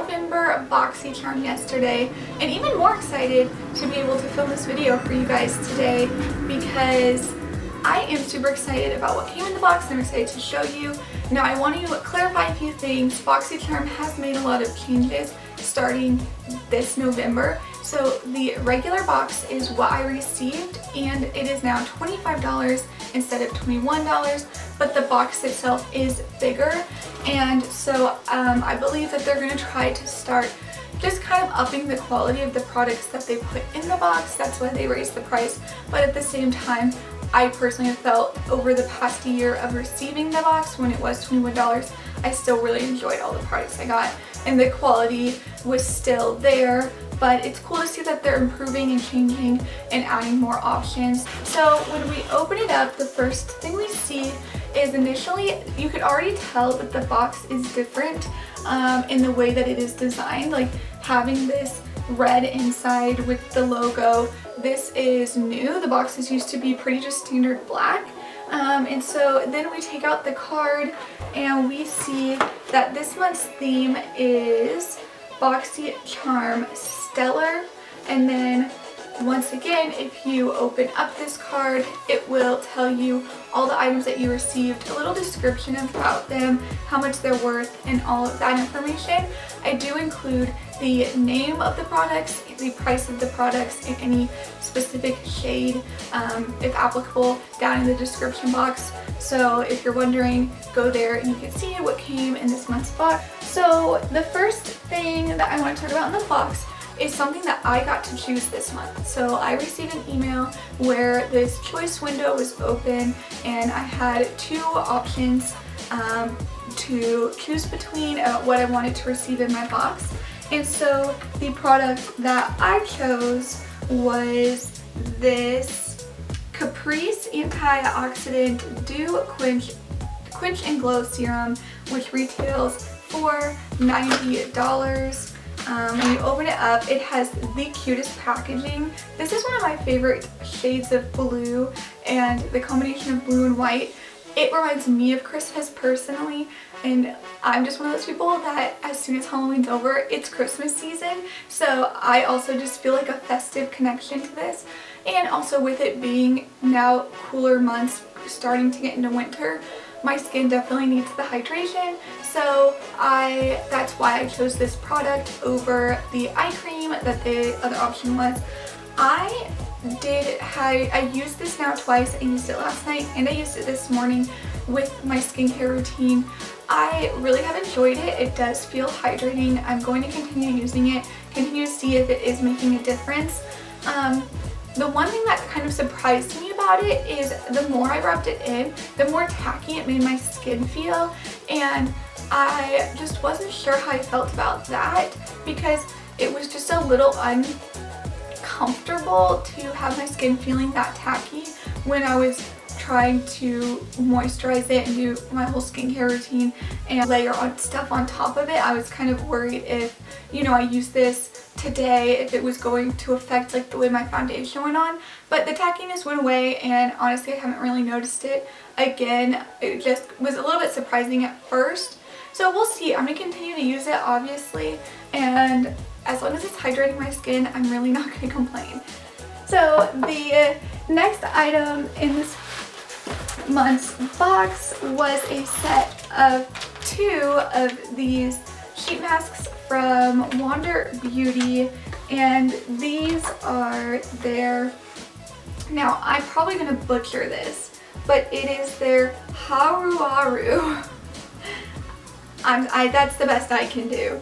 November BoxyCharm yesterday, and even more excited to be able to film this video for you guys today because I am super excited about what came in the box and I'm excited to show you. Now I want to clarify a few things. BoxyCharm has made a lot of changes starting this November. So the regular box is what I received and it is now $25 instead of $21, but the box itself is bigger, and so I believe that they're going to try to start just kind of upping the quality of the products that they put in the box. That's why they raised the price, but at the same time I personally have felt over the past year of receiving the box when it was $21, I still really enjoyed all the products I got and the quality was still there, but it's cool to see that they're improving and changing and adding more options. So when we open it up, the first thing we see is initially you could already tell that the box is different in the way that it is designed, like having this red inside with the logo. This is new. The boxes used to be pretty just standard black. And so then we take out the card and we see that this month's theme is BoxyCharm Stellar, and then once again, if you open up this card, it will tell you all the items that you received, a little description about them, how much they're worth, and all of that information. I do include the name of the products, the price of the products, and any specific shade, if applicable, down in the description box. So if you're wondering, go there and you can see what came in this month's box. So the first thing that I want to talk about in the box is something that I got to choose this month. So I received an email where this choice window was open and I had two options to choose between what I wanted to receive in my box. And so the product that I chose was this Kypris Antioxidant Dew Quench and Glow Serum, which retails for $90. When you open it up, it has the cutest packaging. This is one of my favorite shades of blue, and the combination of blue and white, it reminds me of Christmas personally, and I'm just one of those people that as soon as Halloween's over, it's Christmas season, so I also just feel like a festive connection to this. And also with it being now cooler months starting to get into winter, my skin definitely needs the hydration, so that's why I chose this product over the eye cream that the other option was. I used this now twice. I used it last night and I used it this morning with my skincare routine. I really have enjoyed it. It does feel hydrating. I'm going to continue using it, continue to see if it is making a difference. The one thing that kind of surprised me about it is the more I rubbed it in, the more tacky it made my skin feel, and I just wasn't sure how I felt about that because it was just a little uncomfortable to have my skin feeling that tacky when I was trying to moisturize it and do my whole skincare routine and layer on stuff on top of it. I was kind of worried if, I used this today, if it was going to affect like the way my foundation went on, but the tackiness went away and honestly I haven't really noticed it again. It just was a little bit surprising at first, so we'll see. I'm gonna continue to use it obviously, and as long as it's hydrating my skin, I'm really not gonna complain. So the next item in this month's box was a set of 2 of these sheet masks from Wander Beauty, and these are now I'm probably gonna butcher this, but it is their Haruharu. That's the best I can do.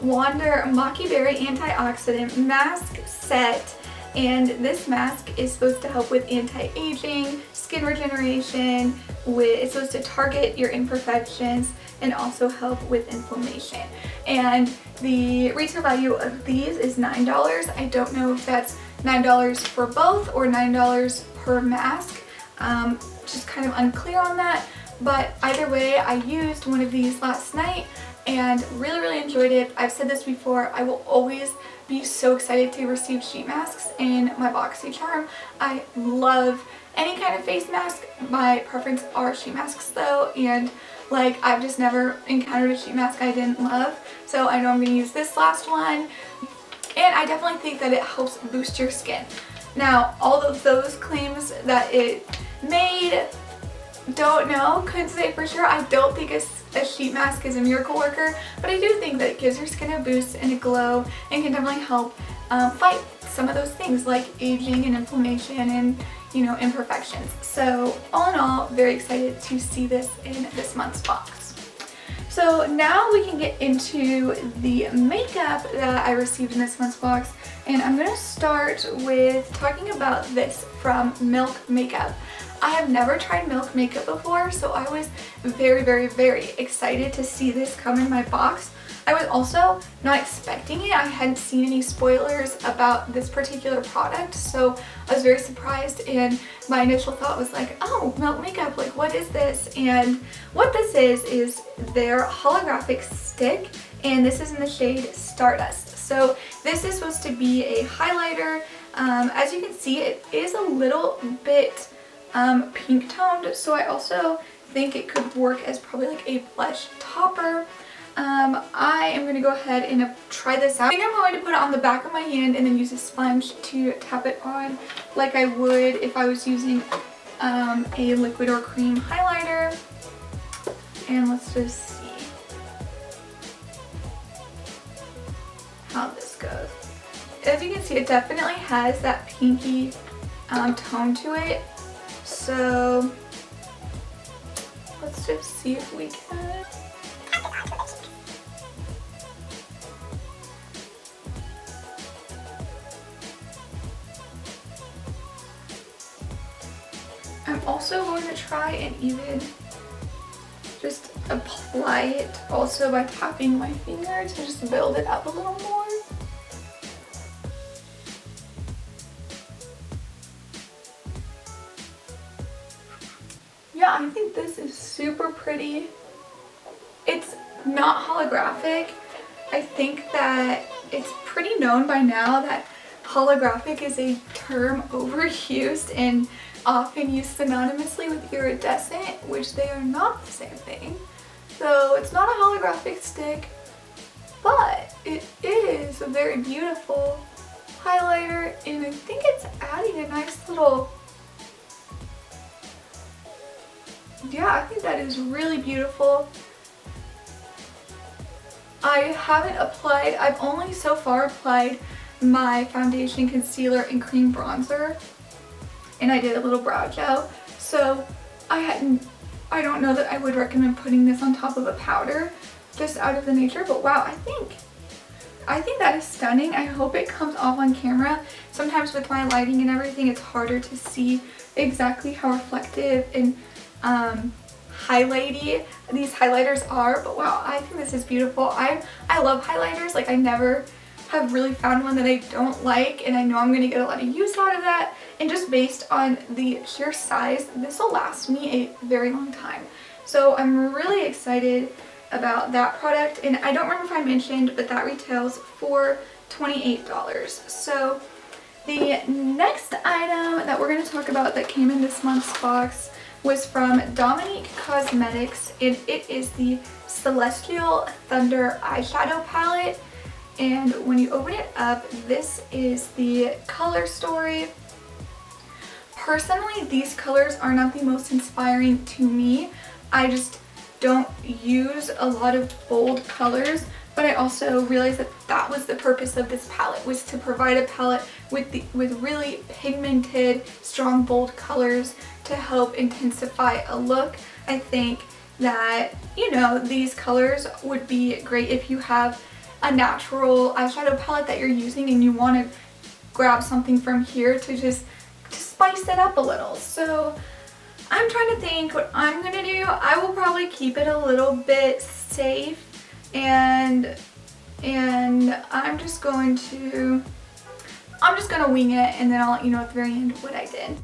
Wander Maqui Berry Antioxidant Mask Set, and this mask is supposed to help with anti-aging, skin regeneration, it's supposed to target your imperfections and also help with inflammation. And the retail value of these is $9. I don't know if that's $9 for both or $9 per mask. Just kind of unclear on that, but either way, I used one of these last night and really enjoyed it. I've said this before, I will always be so excited to receive sheet masks in my BoxyCharm. I love any kind of face mask. My preference are sheet masks though, and Like, I've just never encountered a sheet mask I didn't love. So I know I'm going to use this last one. And I definitely think that it helps boost your skin. Now, all of those claims that it made, don't know, couldn't say for sure. I don't think a sheet mask is a miracle worker, but I do think that it gives your skin a boost and a glow and can definitely help fight some of those things like aging and inflammation and, you know, imperfections. So all in all, very excited to see this in this month's box. So now we can get into the makeup that I received in this month's box, and I'm going to start with talking about this from Milk Makeup. I have never tried Milk Makeup before, so I was very, very, very excited to see this come in my box. I was also not expecting it. I hadn't seen any spoilers about this particular product, so I was very surprised, and my initial thought was like, oh, Milk Makeup, like what is this? And what this is their holographic stick, and this is in the shade StarDust. So this is supposed to be a highlighter. As you can see, it is a little bit pink toned, so I also think it could work as probably like a blush topper. I am going to go ahead and try this out. I think I'm going to put it on the back of my hand and then use a sponge to tap it on like I would if I was using a liquid or cream highlighter. And let's just see how this goes. As you can see, it definitely has that pinky tone to it. So let's just see if we can. I'm also going to try and even just apply it also by tapping my finger to just build it up a little more. Yeah, I think this is super pretty. It's not holographic. I think that it's pretty known by now that holographic is a term overused and often used synonymously with iridescent, which they are not the same thing. So it's not a holographic stick, but it is a very beautiful highlighter, and I think it's adding a nice little, yeah, I think that is really beautiful. I haven't applied, I've only so far applied my foundation, concealer, and cream bronzer, and I did a little brow gel, so I don't know that I would recommend putting this on top of a powder just out of the nature, but wow, I think that is stunning. I hope it comes off on camera. Sometimes with my lighting and everything, it's harder to see exactly how reflective and highlighty these highlighters are, but wow, I think this is beautiful. I love highlighters. Like, I never have really found one that I don't like, and I know I'm going to get a lot of use out of that, and just based on the sheer size, this will last me a very long time. So I'm really excited about that product, and I don't remember if I mentioned, but that retails for $28. So the next item that we're going to talk about that came in this month's box was from Dominique Cosmetics, and it is the Celestial Thunder eyeshadow palette. And when you open it up, this is the color story. Personally, these colors are not the most inspiring to me. I just don't use a lot of bold colors, but I also realized that that was the purpose of this palette, was to provide a palette with really pigmented, strong, bold colors to help intensify a look. I think that, you know, these colors would be great if you have a natural eyeshadow palette that you're using and you want to grab something from here to spice it up a little. So I'm trying to think what I'm gonna do. I will probably keep it a little bit safe, and I'm just gonna wing it, and then I'll let you know at the very end what I did.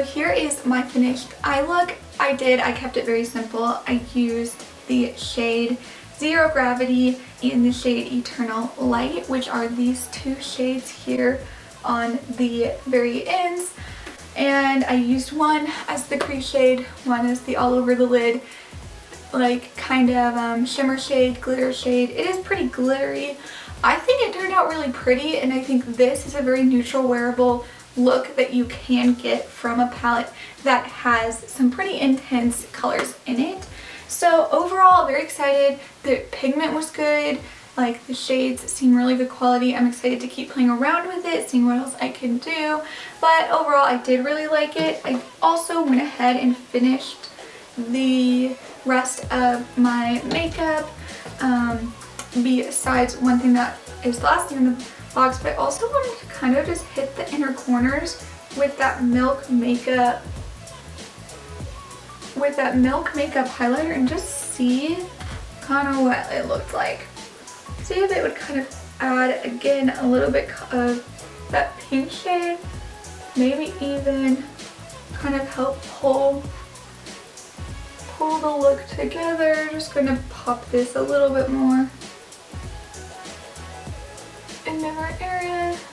So here is my finished eye look. I kept it very simple. I used the shade Zero Gravity and the shade Eternal Light, which are these two shades here on the very ends. And I used one as the crease shade, one as the all over the lid, like kind of shimmer shade, glitter shade. It is pretty glittery. I think it turned out really pretty, and I think this is a very neutral wearable look that you can get from a palette that has some pretty intense colors in it. So overall, very excited. The pigment was good. Like, the shades seem really good quality. I'm excited to keep playing around with it, seeing what else I can do. But overall, I did really like it. I also went ahead and finished the rest of my makeup. Besides one thing that is the last thing in the box, but I also wanted to kind of just hit the inner corners with that Milk Makeup highlighter and just see kind of what it looked like. See if it would kind of add again a little bit of that pink shade, maybe even kind of help pull the look together. Just gonna pop this a little bit more in different areas.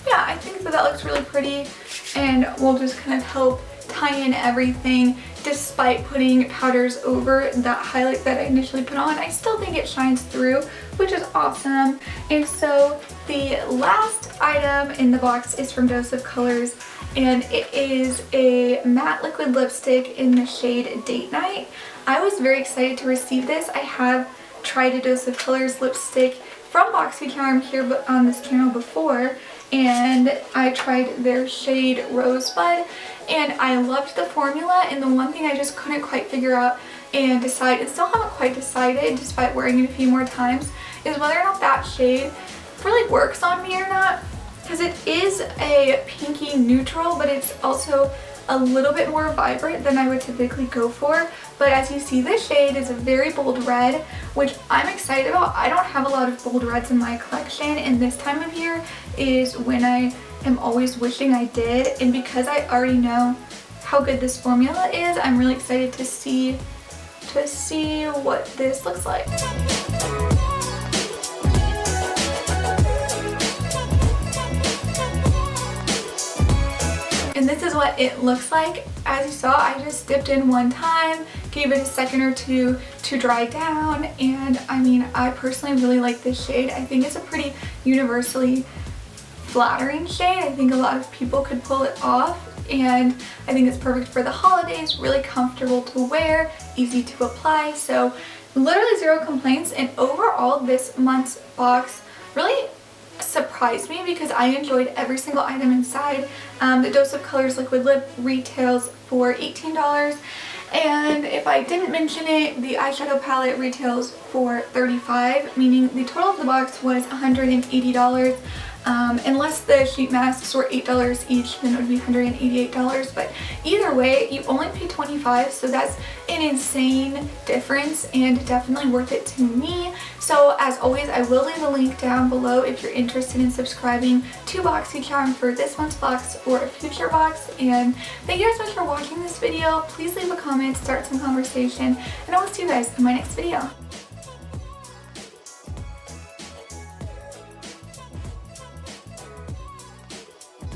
Yeah, I think that looks really pretty, and will just kind of help tie in everything. Despite putting powders over that highlight that I initially put on, I still think it shines through, which is awesome. And so the last item in the box is from Dose of Colors, and it is a matte liquid lipstick in the shade Date Night. I was very excited to receive this. I have tried a Dose of Colors lipstick from BoxyCharm here on this channel before, and I tried their shade Rosebud, and I loved the formula. And the one thing I just couldn't quite figure out and decide, and still haven't quite decided despite wearing it a few more times, is whether or not that shade really works on me or not, because it is a pinky neutral, but it's also a little bit more vibrant than I would typically go for. But as you see, this shade is a very bold red, which I'm excited about. I don't have a lot of bold reds in my collection, and this time of year is when I am always wishing I did. And because I already know how good this formula is, I'm really excited to see what this looks like. And this is what it looks like. As you saw, I just dipped in one time, gave it a second or two to dry down, and I mean, I personally really like this shade. I think it's a pretty universally flattering shade. I think a lot of people could pull it off, and I think it's perfect for the holidays, really comfortable to wear, easy to apply, so literally zero complaints. And overall, this month's box really surprised me because I enjoyed every single item inside. The Dose of Colors liquid lip retails for $18, and if I didn't mention it, the eyeshadow palette retails for $35, meaning the total of the box was $180. Unless the sheet masks were $8 each, then it would be $188. But either way, you only pay $25, so that's an insane difference and definitely worth it to me. So as always, I will leave a link down below if you're interested in subscribing to BoxyCharm for this month's box or a future box. And thank you guys so much for watching this video. Please leave a comment, start some conversation, and I will see you guys in my next video.